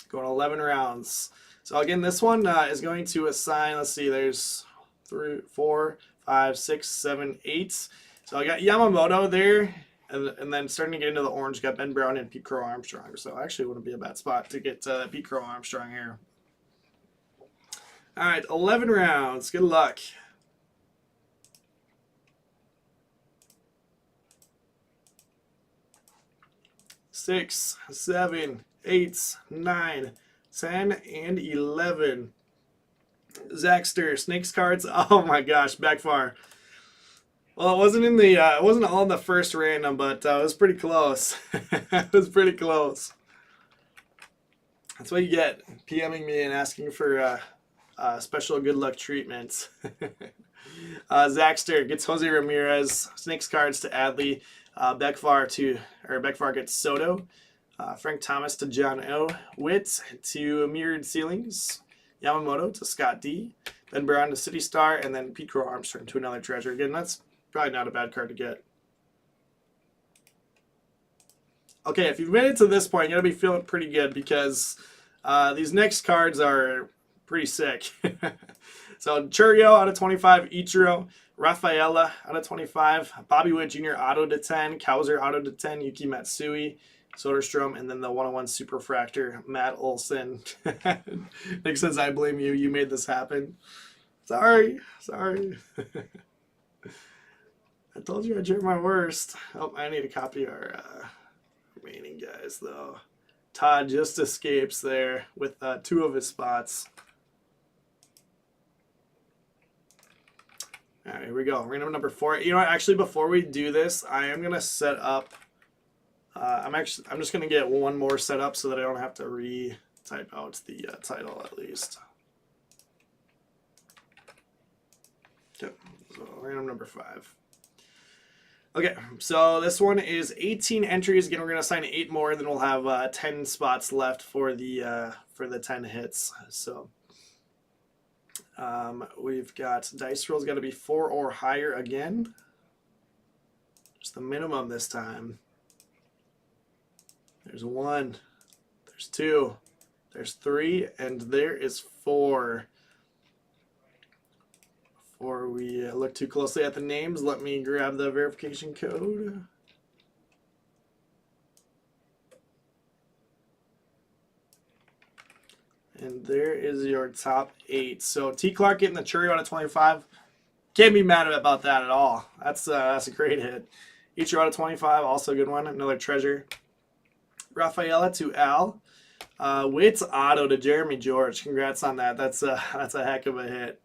Going 11 rounds. So again, this one is going to assign, let's see, there's 3, 4, 5, 6, 7, 8. So I got Yamamoto there, and then starting to get into the orange, got Ben Brown and Pete Crow Armstrong. So actually it wouldn't be a bad spot to get Pete Crow Armstrong here. All right, 11 rounds. Good luck. Six, 7, 8, 9, 10, and 11. Zaxter, Snakes cards. Oh my gosh, back far. Well, it wasn't in the it wasn't all in the first random, but it was pretty close. It was pretty close. That's what you get, PMing me and asking for special good luck treatments. Zaxter gets Jose Ramirez. Snakes cards to Adley. Beckfar gets Soto. Frank Thomas to John O. Witt to Mirrored Ceilings. Yamamoto to Scott D. Ben Brown to City Star. And then Pete Crow Armstrong to another treasure. Again, that's probably not a bad card to get. Okay, if you've made it to this point, you got to be feeling pretty good because these next cards are pretty sick. So Churio out of 25, Ichiro, Rafaela out of 25, Bobby Witt Jr. auto to 10, Kauser auto to 10, Yuki Matsui, Soderstrom, and then the 101 Superfractor, Matt Olson. Nick says, I blame you. You made this happen. Sorry. I told you I'd try my worst. Oh, I need to copy our remaining guys, though. Todd just escapes there with 2 of his spots. All right, here we go. Random number 4. You know what? Actually, before we do this, I am gonna set up. I'm just gonna get one more set up so that I don't have to re-type out the title at least. Okay, so random number 5. Okay, so this one is 18 entries. Again, we're gonna assign 8 more, then we'll have 10 spots left for the 10 hits. So. We've got dice rolls got to be 4 or higher again. Just the minimum this time. There's 1, there's 2, there's 3, and there is 4. Before we look too closely at the names, let me grab the verification code. And there is your top 8. So T. Clark getting the Churio out of 25. Can't be mad about that at all. That's a great hit. Ichiro out of 25, also a good one. Another treasure. Rafaela to Al. Witt's auto to Jeremy George. Congrats on that. That's a heck of a hit.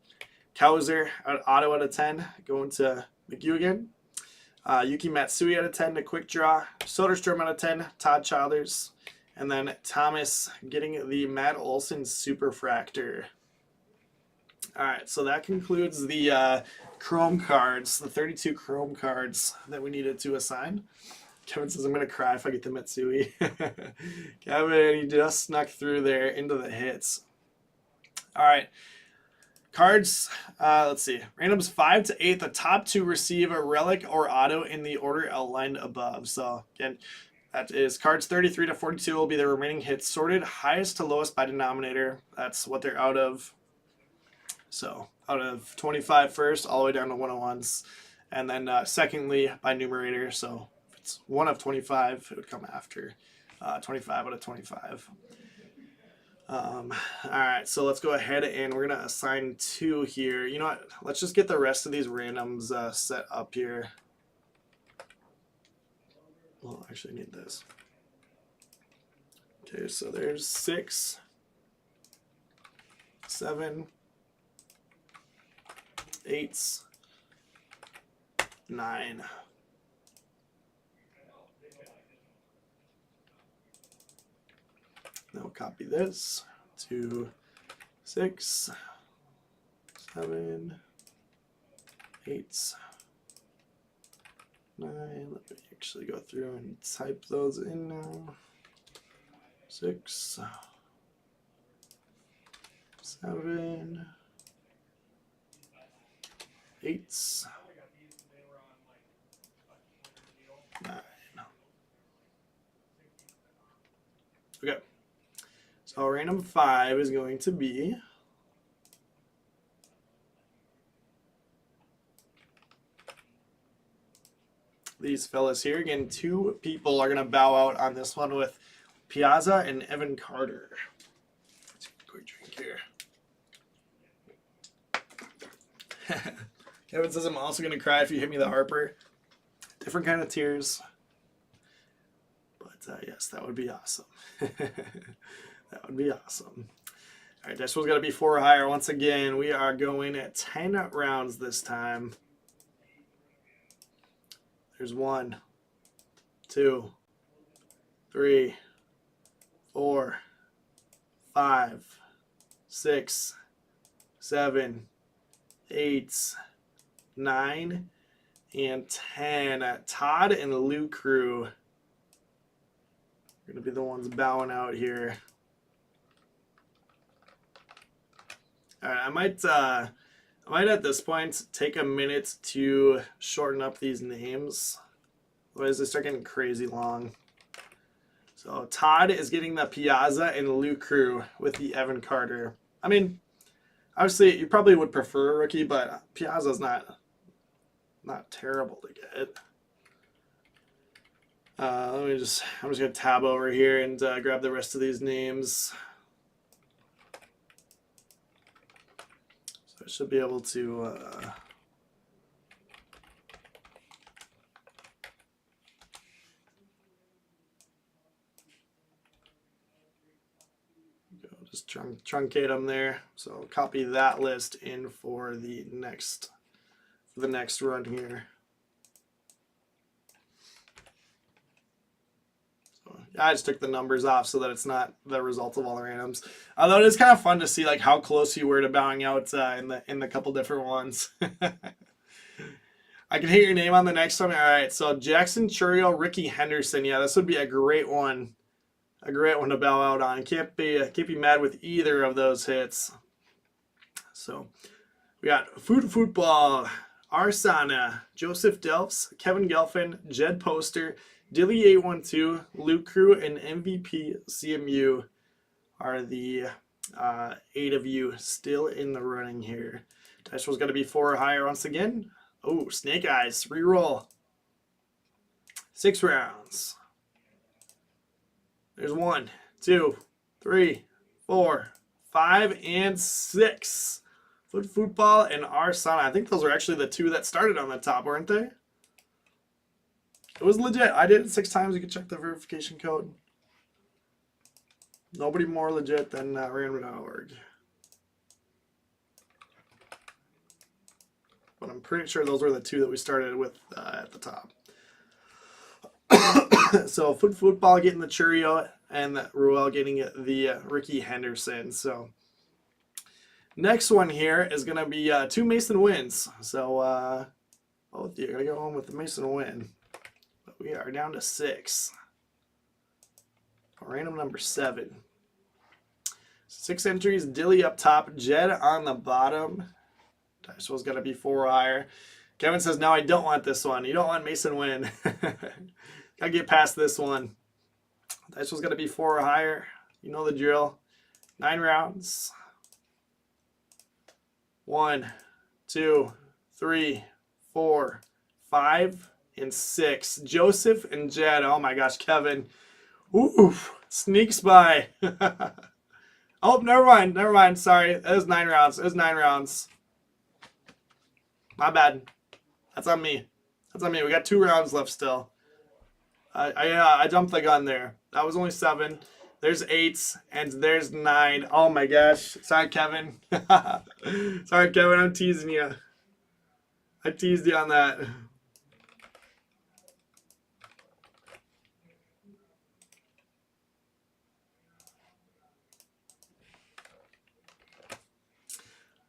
Kauser auto out of 10, going to McHugh again. Yuki Matsui out of 10 to Quick Draw. Soderstrom out of 10, Todd Childers. And then Thomas getting the Matt Olson Superfractor. All right, so that concludes the Chrome cards, the 32 Chrome cards that we needed to assign. Kevin says, I'm going to cry if I get the Matsui. Kevin, he just snuck through there into the hits. All right. Cards, let's see. Randoms 5 to 8. The top 2 receive a relic or auto in the order outlined above. So, again, that is cards 33 to 42 will be the remaining hits sorted highest to lowest by denominator. That's what they're out of. So out of 25 first, all the way down to 101s. And then secondly by numerator. So if it's 1 of 25, it would come after 25 out of 25. All right, so let's go ahead and we're going to assign 2 here. You know what? Let's just get the rest of these randoms set up here. Well, actually need this. Okay, so there's 6, 7, 8, 9. Now copy this to 6, 7, 8, 9. Let me actually go through and type those in now. 6, 7, 8, 9. Okay. So random 5 is going to be these fellas here. Again, 2 people are going to bow out on this one with Piazza and Evan Carter. Let's get a quick drink here. Kevin says, I'm also going to cry if you hit me the Harper. Different kind of tears. But yes, that would be awesome. That would be awesome. All right, this one's got to be 4 or higher. Once again, we are going at 10 rounds this time. There's 1, 2, 3, 4, 5, 6, 7, 8, 9, and 10. Todd and Lou Crew are going to be the ones bowing out here. All right, I might at this point take a minute to shorten up these names. Otherwise, they start getting crazy long. So Todd is getting the Piazza and Lou Crew with the Evan Carter. I mean, obviously, you probably would prefer a rookie, but Piazza's not terrible to get. I'm just gonna tab over here and grab the rest of these names. So I should be able to just truncate them there. So copy that list in for the next run here. So I just took the numbers off so that it's not the result of all the randoms. Although it is kind of fun to see like how close you were to bowing out in the couple different ones. I can hit your name on the next one. All right, so Jackson Churio, Ricky Henderson. Yeah, this would be a great one. A great one to bow out on. Can't be mad with either of those hits. So we got Football, Arsana, Joseph Delphs, Kevin Gelfin, Jed Poster, Dilly812, Luke Crew, and MVP CMU are the 8 of you still in the running here. Dice roll's got to be 4 or higher once again. Oh, Snake Eyes, reroll. 6 rounds. There's 1, 2, 3, 4, 5, and 6. Football and Arsana. I think those are actually the 2 that started on the top, weren't they? It was legit. I did it 6 times. You can check the verification code. Nobody more legit than random.org. But I'm pretty sure those were the 2 that we started with at the top. So Football getting the Churio and Ruel getting the Ricky Henderson. So next one here is going to be 2 Mason wins. So both of you are going to go home with the Mason win. But we are down to 6. Random number 7. 6 entries, Dilly up top, Jed on the bottom. Dice roll's got to be 4 or higher. Kevin says, no, I don't want this one. You don't want Mason win. Gotta get past this one. Dice roll's got to be 4 or higher. You know the drill. 9 rounds. 1, 2, 3, 4, 5, and 6. Joseph and Jed. Oh my gosh, Kevin. Ooh, sneaks by. Oh, never mind. Sorry. It was 9 rounds. My bad. That's on me. We got 2 rounds left still. I jumped the gun there. That was only 7. There's 8 and there's 9. Oh my gosh. Sorry, Kevin. Sorry, Kevin. I'm teasing you. I teased you on that.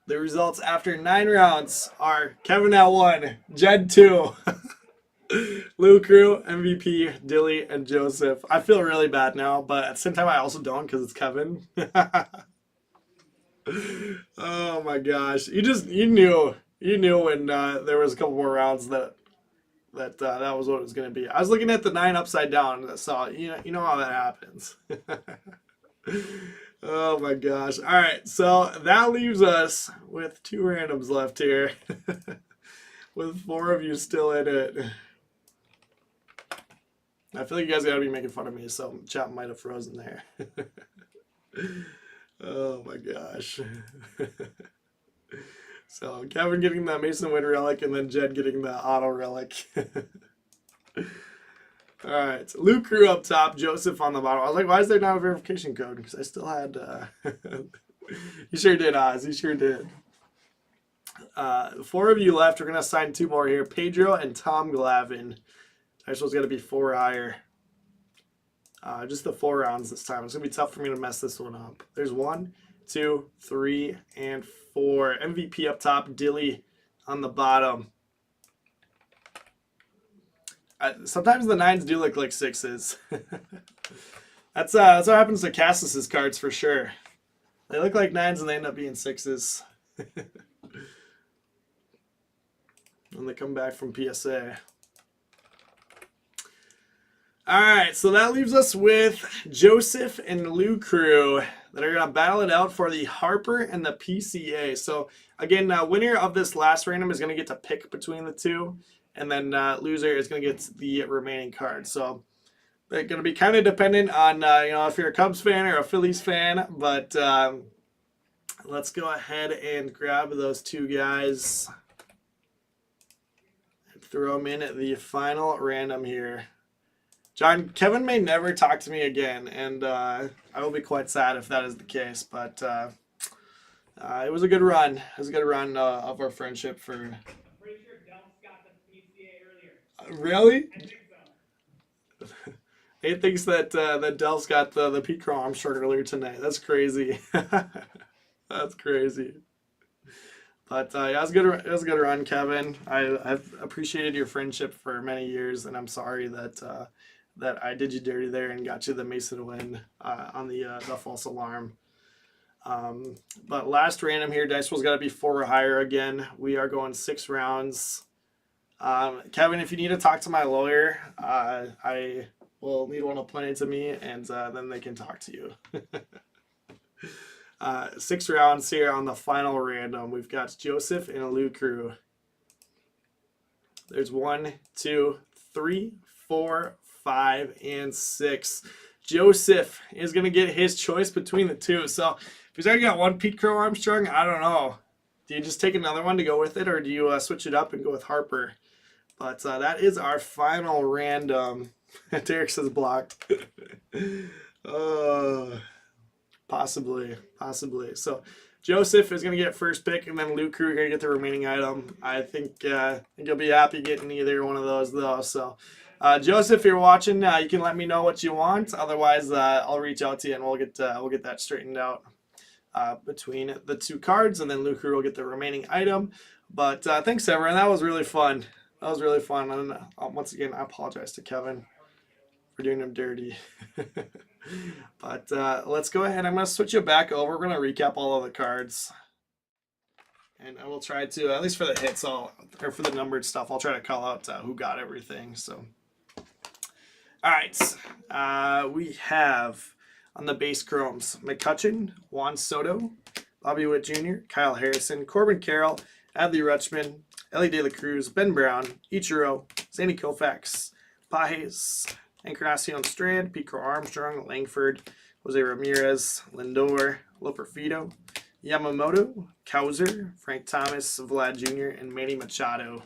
The results after 9 rounds are Kevin at 1, Jed 2, Lou Crew, MVP, Dilly, and Joseph. I feel really bad now, but at the same time I also don't because it's Kevin. Oh my gosh. You knew when there was a couple more rounds that was what it was going to be. I was looking at the 9 upside down, so you know how that happens. Oh my gosh. All right, so that leaves us with 2 randoms left here. With 4 of you still in it. I feel like you guys gotta be making fun of me, so chat might have frozen there. Oh my gosh. So Kevin getting the Mason Win relic and then Jed getting the auto relic. All right, Luke Crew up top, Joseph on the bottom. I was like, why is there not a verification code? Because I still had. You sure did, Oz. You sure did. 4 of you left. We're gonna assign 2 more here: Pedro and Tom Glavin. I suppose got to be 4 higher. Just the 4 rounds this time. It's gonna be tough for me to mess this one up. There's 1, 2, 3, and 4. MVP up top, Dilly on the bottom. Sometimes the 9s do look like 6s. That's what happens to Cassis's cards for sure. They look like 9s and they end up being 6s. When they come back from PSA. Alright, so that leaves us with Joseph and Lou Crew that are going to battle it out for the Harper and the PCA. So, again, winner of this last random is going to get to pick between the 2. And then loser is going to get the remaining cards. So, they're going to be kind of dependent on, if you're a Cubs fan or a Phillies fan. But let's go ahead and grab those 2 guys. And throw them in at the final random here. John, Kevin may never talk to me again, and I will be quite sad if that is the case. But it was a good run. It was a good run of our friendship for. I'm pretty sure Delph got the PCA earlier. Really? I think so. Nate thinks that Delph's got the Pete Crow Armstrong earlier tonight. That's crazy. That's crazy. But yeah, it was a good run, Kevin. I've appreciated your friendship for many years, and I'm sorry that I did you dirty there and got you the Mason Win on the false alarm. But last random here, Dice Roll's got to be 4 or higher again. We are going 6 rounds. Kevin, if you need to talk to my lawyer, I will need one appointed to me, and then they can talk to you. 6 rounds here on the final random. We've got Joseph and a Lou Crew. There's 1, 2, 3, 4, 5, and 6. Joseph is going to get his choice between the 2. So if he's already got 1 Pete Crow Armstrong, I don't know. Do you just take another one to go with it, or do you switch it up and go with Harper? But that is our final random. Derek says blocked. Possibly. So Joseph is going to get first pick, and then Luke Crew are going to get the remaining item. I think you'll be happy getting either one of those, though. So Joseph, if you're watching, you can let me know what you want. Otherwise, I'll reach out to you, and we'll get that straightened out between the 2 cards, and then Luke Crew will get the remaining item. But thanks, everyone. That was really fun. And once again, I apologize to Kevin for doing him dirty. But let's go ahead. I'm going to switch you back over. We're going to recap all of the cards. And I will try to, at least for the hits, or for the numbered stuff, I'll try to call out who got everything. So, all right. We have on the base chromes, McCutcheon, Juan Soto, Bobby Witt Jr., Kyle Harrison, Corbin Carroll, Adley Rutschman, Ellie De La Cruz, Ben Brown, Ichiro, Sandy Koufax, Pages, Encarnacion Strand, Pete Crow Armstrong, Langford, Jose Ramirez, Lindor, Loperfido, Yamamoto, Kauser, Frank Thomas, Vlad Jr., and Manny Machado.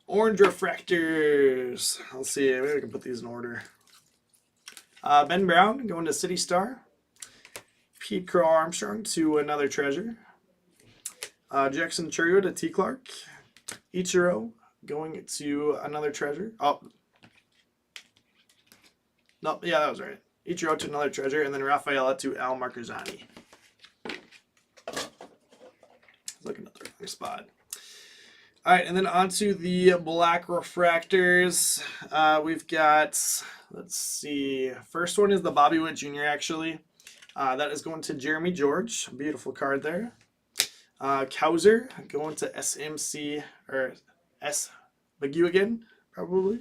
Orange refractors. Let's see. Maybe we can put these in order. Ben Brown going to City Star. Pete Crow Armstrong to Another Treasure. Jackson Churio to T. Clark. Ichiro going to Another Treasure. Oh. Nope. Yeah, that was right. Ichiro to another treasure, and then Rafaela to Al Marcazzani. Looking at the wrong spot. All right, and then onto the black refractors. We've got, let's see, first one is the Bobby Witt Jr. actually. That is going to Jeremy George. Beautiful card there. Kauser going to SMC, or S. Bagu again, probably.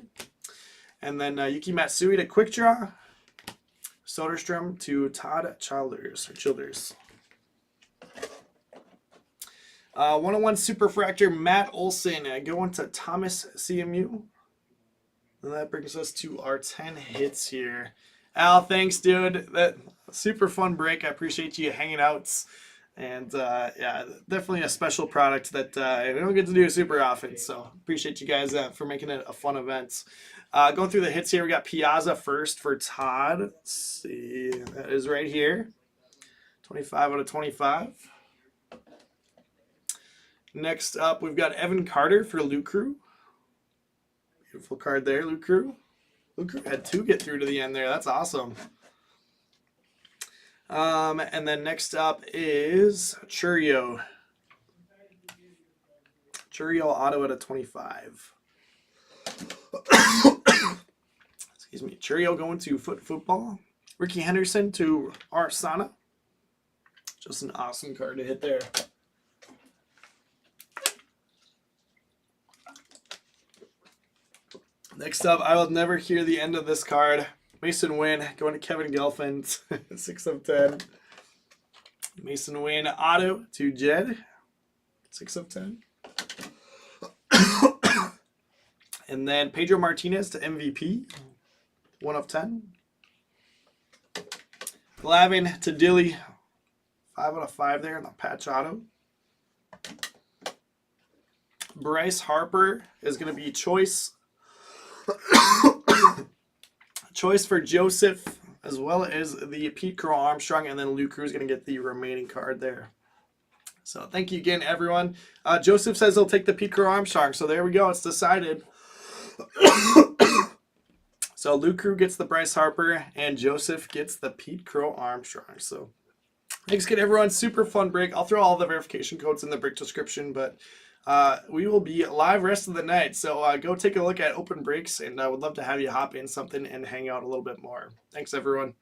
And then Yuki Matsui to Quick Draw. Soderstrom to Todd Childers. 101 Superfractor Matt Olson going to Thomas CMU. And that brings us to our 10 hits here. Al, thanks, dude. That super fun break. I appreciate you hanging out. And yeah, definitely a special product that we don't get to do super often. So appreciate you guys for making it a fun event. Going through the hits here, we got Piazza first for Todd. Let's see, that is right here. 25 out of 25. Next up, we've got Evan Carter for Luke Crew. Beautiful card there, Luke Crew. Luke Crew had 2 get through to the end there. That's awesome. And then next up is Churio. Churio auto at a 25. Excuse me. Churio going to Football. Ricky Henderson to Arsana. Just an awesome card to hit there. Next up, I will never hear the end of this card. Mason Wynn going to Kevin Gelfand, 6 of 10. Mason Wynn auto to Jed, 6 of 10. And then Pedro Martinez to MVP, 1 of 10. Glavin to Dilly, 5 out of 5 there in the patch auto. Bryce Harper is going to be choice. Choice for Joseph, as well as the Pete Crow Armstrong, and then Luke Cruz going to get the remaining card there. So thank you again, everyone. Joseph says he'll take the Pete Crow Armstrong, so there we go. It's decided. So Luke Crew gets the Bryce Harper, and Joseph gets the Pete Crow Armstrong. So thanks again, everyone. Super fun break. I'll throw all the verification codes in the break description, but we will be live rest of the night. So go take a look at open breaks, and I would love to have you hop in something and hang out a little bit more. Thanks, everyone.